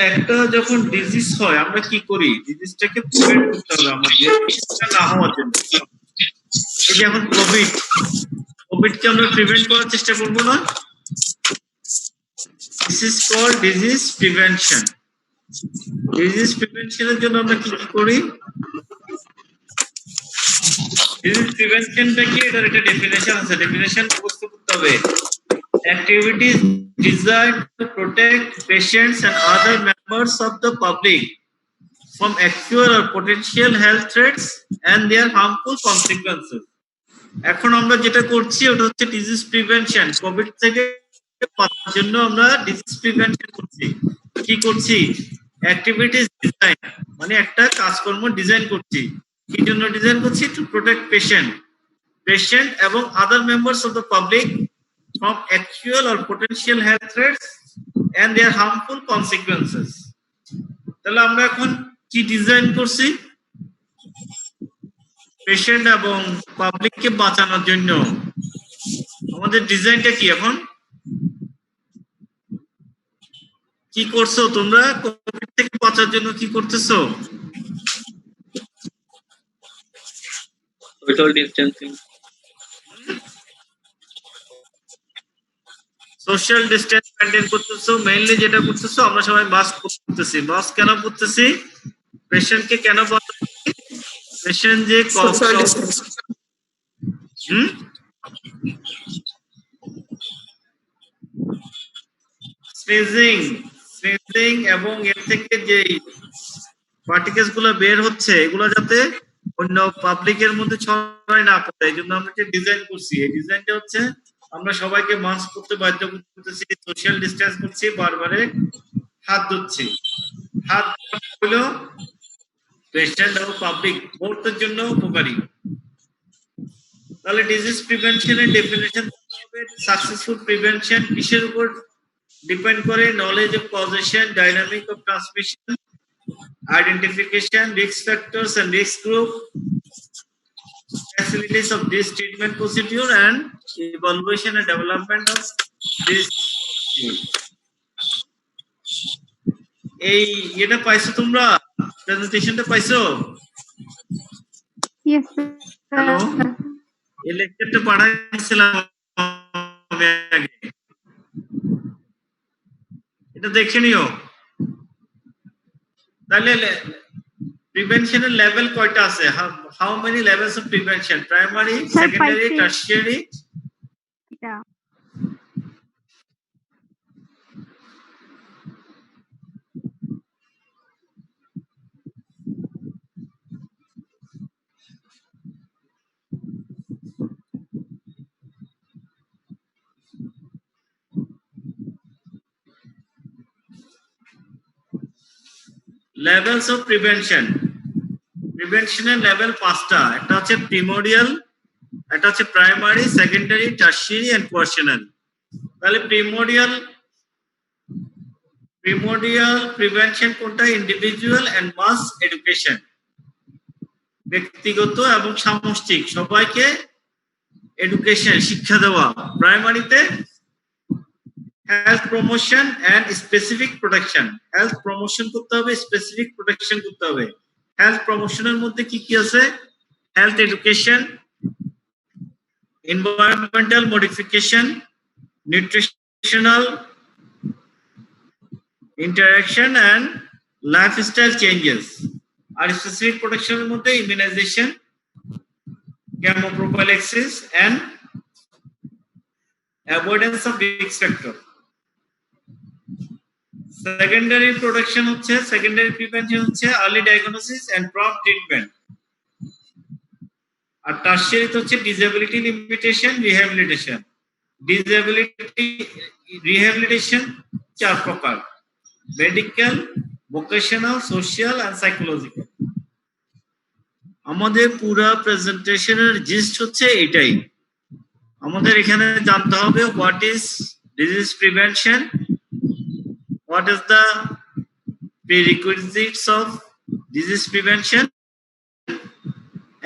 একটা যখন ডিজিজ হয় আমরা কি করি, ডিজিজটাকে প্রিভেন্ট করতে হবে আমাদের, ডিজিজটা না হওয়ার জন্য। এই যে এখন কোভিডকে আমরা প্রিভেন্ট করার চেষ্টা করব না? This is called disease prevention. Disease প্রিভেনশনের জন্য আমরা কি কি করি? ডিজিজ প্রিভেনশনটা কি, এটার একটা ডেফিনেশন আছে, ডেফিনেশন মুখস্থ করতে হবে। Activities designed to protect patients and other members of the public from actual or potential health threats and their harmful consequences. এখন আমরা যেটা করছি ওটা হচ্ছে ডিজিজ প্রিভেনশন। কোভিড থেকে বাঁচার জন্য আমরা ডিজিজ প্রিভেনশন করছি। কি করছি? অ্যাক্টিভিটিস ডিজাইন, মানে একটা কাজকর্ম ডিজাইন করছি। কি জন্য ডিজাইন করছি? টু প্রোটেক্ট পেশেন্ট এবং আদার members of the public from actual or potential health threats and their harmful consequences. তাহলে আমরা এখন কি ডিজাইন করছি? পেশেন্ট এবং পাবলিককে বাঁচানোর জন্য আমাদের ডিজাইনটা কি? এখন কি করছো তোমরা? কোভিড থেকে বাঁচার জন্য কি করতেছো? Social distancing, social distance maintain করতেছো। মেইনলি যেটা করতেছো, আমরা সবাই মাস্ক পরতেছি। মাস্ক কেন পরতেছি? পেশেন্টকে কেন বাঁচাচ্ছি? পেশেন্ট যে স্নেজিং এবং এর থেকে যে পার্টিকেলস গুলো বের হচ্ছে, এগুলো যাতে অন্য পাবলিকের মধ্যে ছড়ায় না পড়ে, এই জন্য আমরা ডিজাইন করছি। এই ডিজাইনটা হচ্ছে আমরা সবাইকে মাস্ক পরতে বাধ্য করতেছি, সোশ্যাল ডিস্টেন্স করছি, বারবারে হাত ধুচ্ছি। হাত হলো পেশেন্ট এবং পাবলিক বোথের জন্য উপকারী। তাহলে ডিজিজ প্রিভেনশনের ডেফিনেশন হবে, সাকসেসফুল প্রিভেনশন কিসের উপর ডিপেন্ড করে? Knowledge of causation, dynamic of transmission, identification, risk factors and risk group, facilities of this treatment procedure, and evaluation and development of this procedure. এই এটা পাইছো তোমরা? প্রেজেন্টেশনটা পাইছো? Yes, hello, sir. এই লেকচারটা পড়াইছিলাম আমি আগে, এটা দেখে নিও। তাহলে প্রিভেনশনের লেভেল কয়টা আছে? How many levels of prevention? Primary, secondary, tertiary? Yeah. Levels of prevention. প্রিভেনশনের লেভেল পাঁচটা। একটা হচ্ছে প্রিমোডিয়াল, একটা হচ্ছে primary, secondary, tertiary and quaternary. তাহলে প্রিমোডিয়াল প্রিভেনশন কোনটা? ইন্ডিভিজুয়াল এন্ড মাস এডুকেশন, ব্যক্তিগত এবং সামষ্টিক সবাইকে এডুকেশন, শিক্ষা দেওয়া। প্রাইমারিতে health promotion and specific protection, health promotion করতে হবে, স্পেসিফিক প্রোটেকশন করতে হবে। হেলথ প্রমোশনের মধ্যে কি কি আছে? Health education, environmental modification, nutritional interaction and lifestyle changes. আর স্পেসিফিক প্রোটেকশনের মধ্যে immunisation, chemoprophylaxis and avoidance of risk factor. Secondary protection হচ্ছে, সেকেন্ডারি প্রিভেনশন হচ্ছে early diagnosis and prompt treatment. আর টারশিয়ারি হচ্ছে disability limitation, rehabilitation. Disability rehabilitation চার প্রকার: medical, vocational, social and psychological. আমাদের পুরো প্রেজেন্টেশনের জিস্ট হচ্ছে এটাই। আমাদের এখানে জানতে হবে what is disease prevention, what is the prerequisites of disease prevention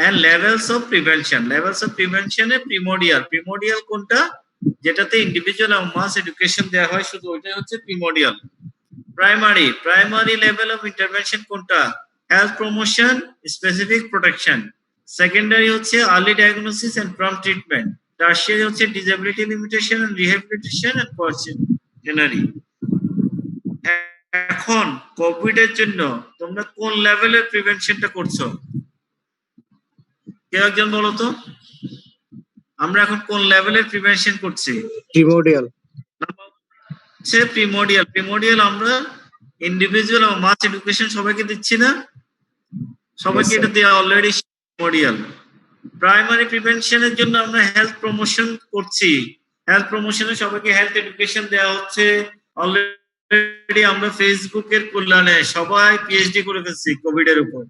and levels of prevention. Levels of prevention A primordial কোনটা? যেটাতে ইন্ডিভিজুয়াল এবং মাস এডুকেশন দেওয়া হয়, শুধু ওইটাই হচ্ছে primordial. Primary level of intervention কোনটা? Health promotion, specific protection. Secondary হচ্ছে early diagnosis and prompt treatment. Tertiary হচ্ছে disability limitation and rehabilitation and পরচেনারি। এখন কোভিড এর জন্য তোমরা কোন লেভেলের প্রিভেনশনটা করছো? কেউ একজন বলো তো, আমরা এখন কোন লেভেলের প্রিভেনশন করছি? প্রিমোডিয়াল। হচ্ছে প্রিমোডিয়াল আমরা ইন্ডিভিজুয়াল এবং মাস এডুকেশন সবাইকে দিচ্ছি না? সবাইকে Yes, sir. এটা দেওয়া অলরেডি প্রিমোডিয়াল। প্রাইমারি প্রিভেনশনের জন্য আমরা হেলথ প্রমোশন করছি। হেলথ প্রমোশনে সবাইকে হেলথ এডুকেশন দেওয়া হচ্ছে। অলরেডি আমরা ফেসবুকের কল্যাণে সবাই পিএইচডি করে ফেলছি কোভিড এর উপর।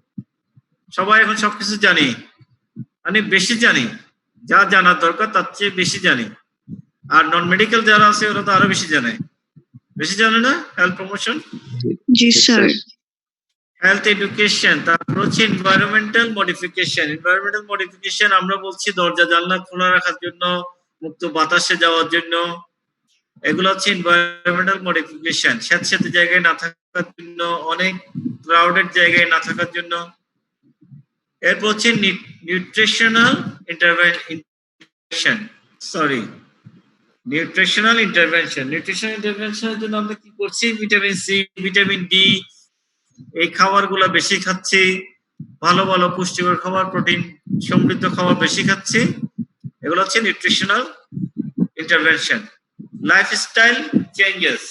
সবাই এখন সবকিছু জানি, মানে বেশি জানি, যা জানার দরকার তার চেয়ে বেশি জানি। আর নন মেডিকেল যারা আছে ওরা তো আরো বেশি জানে। বেশি জানে না হেলথ প্রমোশন? জি স্যার। Health education. তারপর হচ্ছে এনভায়রনমেন্টাল মডিফিকেশন। আমরা বলছি দরজা জানলা খোলা রাখার জন্য, মুক্ত বাতাসে যাওয়ার জন্য। এগুলো হচ্ছে এনভায়রনমেন্টাল মডিফিকেশন। স্যাঁতস্যাঁতে জায়গায় না থাকার জন্য, অনেক ক্রাউডেড জায়গায় না থাকার জন্য। এরপর হচ্ছে নিউট্রিশনাল ইন্টারভেনশনের জন্য আমরা কি করছি? ভিটামিন সি, ভিটামিন ডি, এই খাবারগুলো বেশি খাচ্ছি। ভালো ভালো পুষ্টিকর খাবার, প্রোটিন সমৃদ্ধ খাবার বেশি খাচ্ছি। এগুলো হচ্ছে nutritional intervention. Lifestyle changes.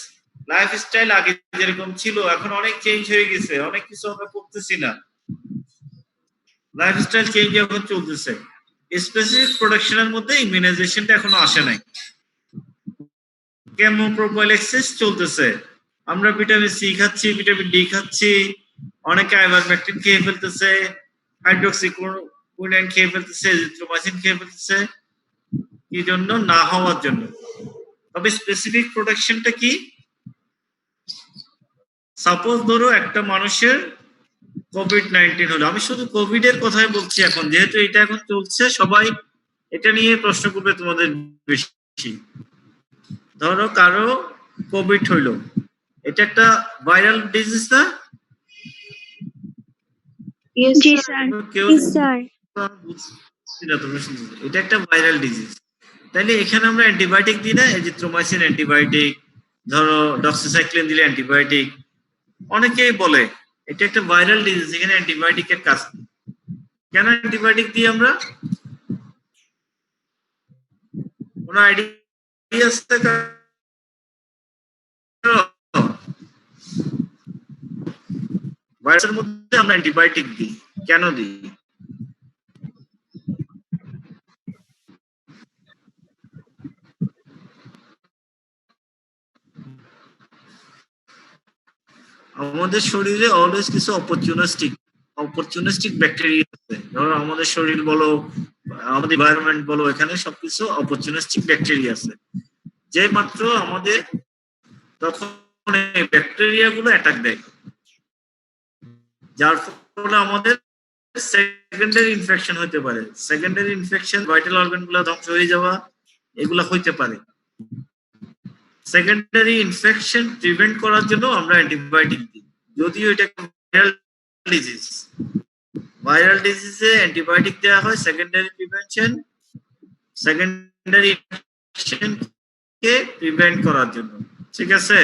Lifestyle আগে যেরকম ছিল এখন অনেক চেঞ্জ হয়ে গেছে, অনেক কিছু আমরা করতেছি না। লাইফস্টাইল চেঞ্জ এখন চলতেছে। স্পেসিফিক প্রোটেকশনের মধ্যে ইমিউনাইজেশনটা এখনো আসে নাই। কেমোপ্রোফাইলাক্সিস চলতেছে। আমরা ভিটামিন সি খাচ্ছি, ভিটামিন ডি খাচ্ছি, অনেকে আইভারমেকটিন খেয়ে ফেলতেছে, হাইড্রোক্সিকুইনাইন খেয়ে ফেলতেছে, এজিথ্রোমাইসিন খেয়ে ফেলতেছে। কি জন্য? না হওয়ার জন্য। তবে স্পেসিফিক প্রোটেকশনটা কি? সাপোজ ধরো একটা মানুষের কোভিড-19 হলো, আমি শুধু কোভিড এর কথাই বলছি এখন, যেহেতু এটা এখন চলছে, সবাই এটা নিয়ে প্রশ্ন করবে তোমাদের বেশি। ধরো কারো কোভিড হইলো, এটা একটা ভাইরাল ডিজিজ না? জি স্যার। কেউ স্যার। এটা একটা ভাইরাল ডিজিজ। তাইলে এখানে আমরা অ্যান্টিবায়োটিক দিই না? এজিথ্রোমাইসিন অ্যান্টিবায়োটিক, ধরো ডক্সিসাইক্লিন দিলে অ্যান্টিবায়োটিক। অনেকেই বলে এটা একটা ভাইরাল ডিজিজ, এখানে অ্যান্টিবায়োটিকের কাজ নেই। কেন অ্যান্টিবায়োটিক দিই আমরা? কোন আইডিয়া আছে? ভাইরাসের মধ্যে আমরা অ্যান্টিবায়োটিক দিই, কেন দিই? আমাদের শরীরে অলওয়েজ কিছু অপরচুনিস্টিক ব্যাকটেরিয়া আছে। ধরো আমাদের শরীর বলো, আমাদের এনভায়রনমেন্ট বলো, এখানে সবকিছু অপরচুনিস্টিক ব্যাকটেরিয়া আছে। যে মাত্র আমাদের তখন এই ব্যাকটেরিয়া গুলো অ্যাটাক দেয়, যার ফলে আমাদের সেকেন্ডারি ইনফেকশন হতে পারে। সেকেন্ডারি ইনফেকশন, ভাইটাল অর্গান গুলো ধ্বংস হয়ে যাওয়া, এগুলা হইতে পারে। সেকেন্ডারি ইনফেকশন প্রিভেন্ট করার জন্য আমরা অ্যান্টিবায়োটিক দিই, যদিও এটা ভাইরাল ডিজিজে অ্যান্টিবায়োটিক দেওয়া হয় সেকেন্ডারি প্রিভেনশন, সেকেন্ডারি ইনফেকশন কে প্রিভেন্ট করার জন্য। ঠিক আছে?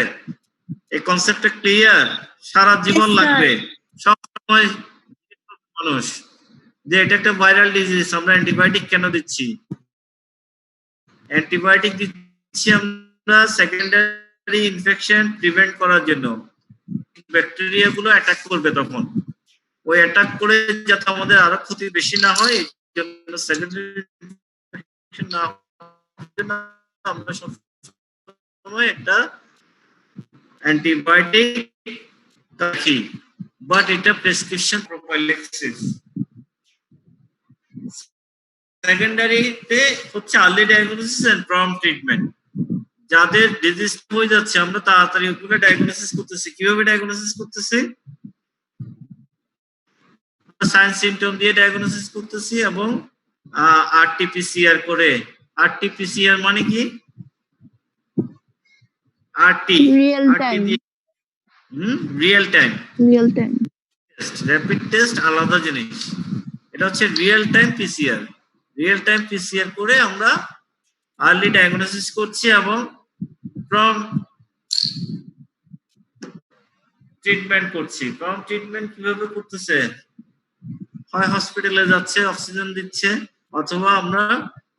এই কনসেপ্টটা ক্লিয়ার? সারা জীবন লাগবে সব সময় মানুষ যে এটা একটা ভাইরাল ডিজিজ, আমরা অ্যান্টিবায়োটিক কেন দিচ্ছি? অ্যান্টিবায়োটিক দিচ্ছি আমরা সেকেন্ডারি ইনফেকশন প্রিভেন্ট করার জন্য। ব্যাকটেরিয়া গুলো অ্যাটাক করবে, তখন ওই অ্যাটাক করে যাতে আমাদের আরো ক্ষতি বেশি না হয়, এই জন্য সেকেন্ডারি ইনফেকশন না আমরা সবসময় একটা অ্যান্টিবায়োটিক রাখি, বাট এটা প্রেসক্রিপশন প্রোফাইলাক্সিস। সেকেন্ডারিতে হচ্ছে early diagnosis and prompt treatment. যাদের ডিজিজ হয়ে যাচ্ছে আমরা তাড়াতাড়ি ওগুলো ডায়াগনোসিস করতেছি। কিভাবে ডায়াগনোসিস করতেছি? সাইন সিম্পটম দিয়ে ডায়াগনোসিস করতেছি এবং আরটিপিসিআর করে। আরটিপিসিআর মানে কি? RT real time. Real time real time, test, rapid test আলাদা জিনিস। এটা হচ্ছে real time PCR. Real time PCR করে আমরা আর্লি ডায়াগনোসিস করছি এবং ফ্রম ট্রিটমেন্ট করছি। ফ্রম ট্রিটমেন্ট কিভাবে করতেছে? হয় হসপিটালে যাচ্ছে, অক্সিজেন দিচ্ছে, অথবা আমরা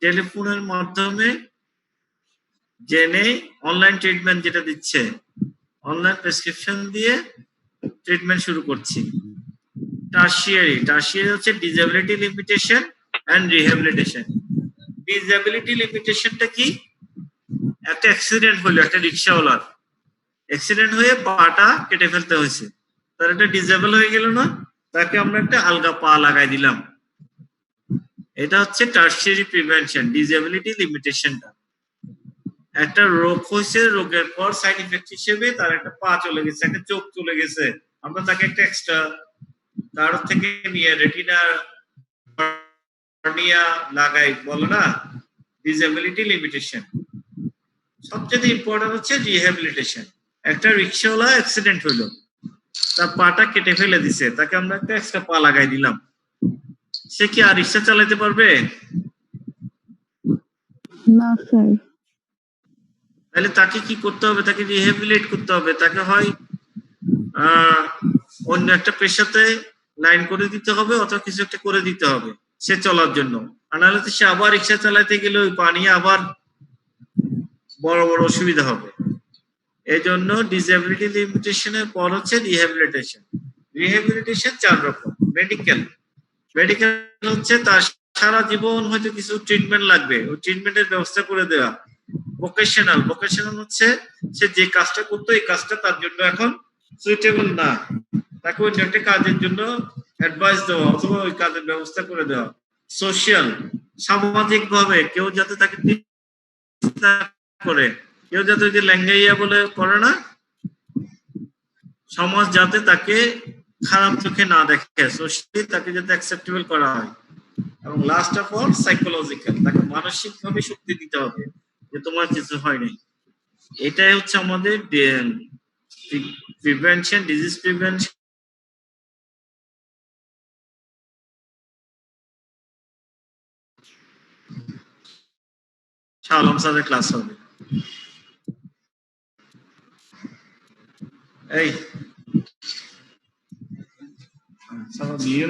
টেলিফোনের মাধ্যমে জেনে অনলাইন ট্রিটমেন্ট যেটা দিচ্ছে, অনলাইন প্রেসক্রিপশন দিয়ে ট্রিটমেন্ট শুরু করছি। টার্সিয়ারি হচ্ছে disability limitation and rehabilitation. Disability লিমিটেশনটা কি? একটা অ্যাক্সিডেন্ট হলো, একটা রিক্সাওয়ালার অ্যাক্সিডেন্ট হয়ে পাটা কেটে ফেলতে হয়েছে, তার একটা ডিসেবল হয়ে গেল না, তাকে আমরা একটা আলগা পা লাগাই দিলাম। এটা হচ্ছে টার্সিয়ারি প্রিভেনশন, ডিসএবিলিটি লিমিটেশনটা। একটা রোগ হয়েছে, রোগের পর সাইড ইফেক্ট হিসেবে তার একটা পা চলে গেছে, একটা চোখ চলে গেছে, আমরা তাকে একটা এক্সট্রা কারো থেকে নিয়ে রেটিনা কর্নিয়া লাগাই, বলো না ডিসএবিলিটি লিমিটেশন। সবচেয়ে ইম্পর্টেন্ট হচ্ছে রিহ্যাবিলিটেশন। একটা রিক্সাওয়ালা অ্যাক্সিডেন্ট হলো, তার পাটা কেটে ফেলে দিছে, তাকে আমরা একটা এক্সট্রা পা লাগাই দিলাম, সে কি আর রিক্সা চালাতে পারবে? না স্যার, তাহলে তাকে কি করতে হবে? তাকে রিহ্যাবিলিট করতে হবে। তাকে হয় আহ, অন্য একটা পেশাতে লাইন করে দিতে হবে, অথবা কিছু একটা করে দিতে হবে সে চলার জন্য। আর নাহলে তো সে আবার রিক্সা চালাতে গেলে ওই পানি আবার বড় বড় অসুবিধা হবে। এই জন্য ডিসএবিলিটি লিমিটেশনের পর হচ্ছে রিহ্যাবিলিটেশন। রিহ্যাবিলিটেশন 4 রকম। মেডিকেল হচ্ছে তার সারা জীবন হয়তো কিছু ট্রিটমেন্ট লাগবে, ওই ট্রিটমেন্টের ব্যবস্থা করে দেওয়া। ভোকেশনাল হচ্ছে সে যে কাজটা করতো, এই কাজটা তার জন্য এখন সুইটেবল না, তাকে ওই একটা কাজের জন্য অ্যাডভাইস দেওয়া অথবা ওই কাজের ব্যবস্থা করে দেওয়া। সোশ্যাল, সামাজিক ভাবে কেউ যাতে তাকে না করে, কেউ যাতে ওই যে ল্যাঙ্গাইয়া বলে করে না, সমাজ যাতে তাকে খারাপ চোখে না দেখে, সোশ্যালি তাকে যাতে অ্যাকসেপ্টেবল করা হয়। এবং লাস্ট অফ অল সাইকোলজিক্যাল, তাকে মানসিক ভাবে শক্তি দিতে হবে যে তোমার কিছু হয় নাই। এটাই হচ্ছে আমাদের প্রিভেনশন, ডিজিজ প্রিভেনশন। শালম স্যারের ক্লাস হবে। এই সব বিয়ে